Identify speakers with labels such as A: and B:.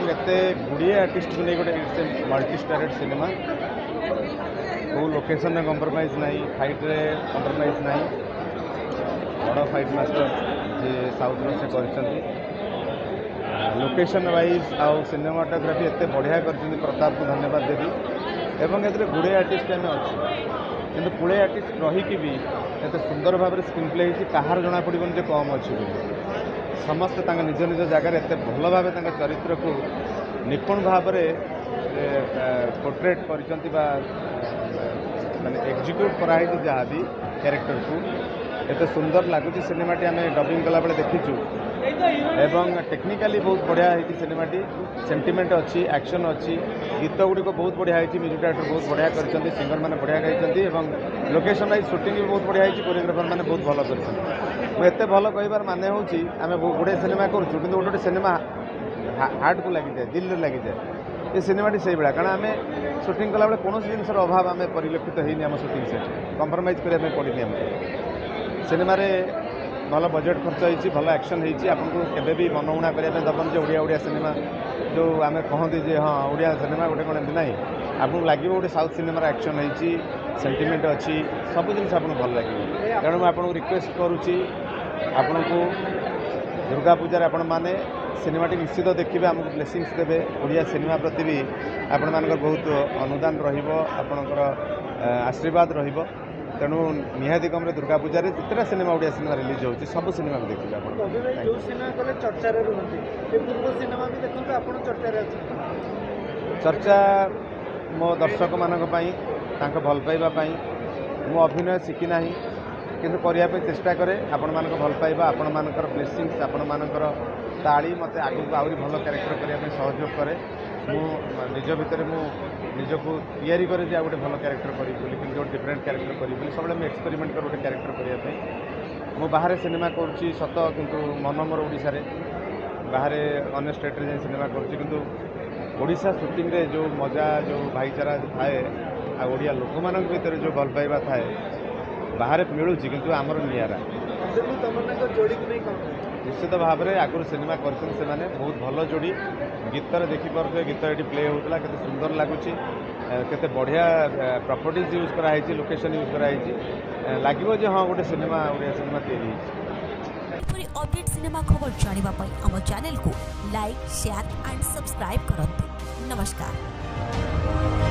A: एवं एते गुड़िए आर्टिस्ट को नहीं गोटे मल्टी स्टारेड सिनेमा को लोकेशन में कंप्रोमाइज नहीं फाइट रे कंप्रोमाइज नहीं बड़ फाइट मास्टर जी साउथ से कर लोकेशन वाइज आउ सिनेमाटोग्राफी एत बढ़िया कर प्रताप को धन्यवाद देवी एवं ए गुड़े आर्टिस्ट आम अच्छे कि पुणे आर्टिस्ट रहीकि भी एत सुंदर भाव में स्क्रीन प्ले होती कहार जना पड़ोनी जो कम अच्छी समस्ते निज निज जगार एत भल भाव चरित्र को निपुण भाव पोर्ट्रेट कर एग्जीक्यूट कराई जहाँ भी कैरेक्टर को एत सुंदर लगुच सिनेमाटी आम डबिंग कला बेले देखीचु एवं टेक्निकाली बहुत बढ़िया है सिनेमाटी सेंटिमेंट अच्छी एक्शन अच्छी गीत गुड़िक बहुत बढ़िया है म्यूजिक डायरेक्टर बहुत बढ़िया कर सिंगर मैंने बढ़िया गाई लोकेशन वाइज शूटिंग भी बहुत बढ़िया है कोरियोग्राफर मैंने बहुत भल कर मुझे भल कहार मान हूँ आम गुड़े सिनेमा करूँ कि गोटे गोटे सिनेमा हार्ट को लगी जाए दिल में लगी जाए ये सिनेमाटी से भाया कारण आम शूटिंग कला बेले कौन जिनसर अभाव आम परिलक्षित होनी आम शूटिंग सेट कंप्रोमाइज करने पड़नी आमको सिनेमा भल बजेट खर्च होती भल एक्शन होती आपको केवे भी मनमुना करने दबन जो ओडिया ओडिया सिनेमा जो आम कहते जे हाँ ओडिया सिनेमा गोटे कौन एमती ना आपको लगे गोटे साउथ सिनेमार एक्शन होती सेंटिमेंट अच्छी सब जिन आपको भल लगे तेणु मुझे आपको रिक्वेस्ट करुच्ची आपण को दुर्गा पूजार आपण मैंने सिनेमाटी निश्चित देखिए आमको ब्लेसिंग्स देवे ओडिया सिनेमा प्रति भी आपण मानकर बहुत अनुदान रहीपर आशीर्वाद रहिबो तेणु निहाती कम दुर्गा पूजा जितना सिनेमा ओडिया सिनेमा रिलीज होती सब सिनेमा को देखिए
B: जो सिनेमा कले चर्चा
A: चर्चा मो दर्शक मान भल पाइबा मो अभिनय शिखिना किंतु करने चेष्टा करे आपण मान भल पाइबा आपण मानकर ब्लेसिंग्स आपण मानकर ताली मत आगे को आहरी भल कैरेक्टर करने सहयोग करे मु निज भितर मु निजक तैयारी करे जे गोटे भल कैरेक्टर करी जो डिफरेंट कैरेक्टर करी सब मुझे एक्सपेरिमेंट कर गोटे कैरेक्टर करने मु बाहर सिनेमा करुच्ची सत किंतु मन मोर ओडिशा रे बाहर अन्य स्टेट रे सिनेमा करुच्ची किंतु ओडिशा शूटिंग रे जो मजा जो भाईचारा थाए आ ओडिया लोक मान भीतर जो भल पाइबा थाए बाहर मिलूँ किंतु आमर निरा निश्चित भाव में आगुरी सिनेमा कर बहुत भल जोड़ी गीतर देखिपे गीत ये प्ले होता है सुंदर लगुच केते बढ़िया प्रॉपर्टीज यूज कराई लोकेशन यूज कराई लगे हाँ गोटे सिनेमा ओडिया सिनेमा तैयारी
C: अपडेट सिनेमा खबर जानापी आम चैनल को लाइक शेयर एंड सब्सक्राइब करते नमस्कार।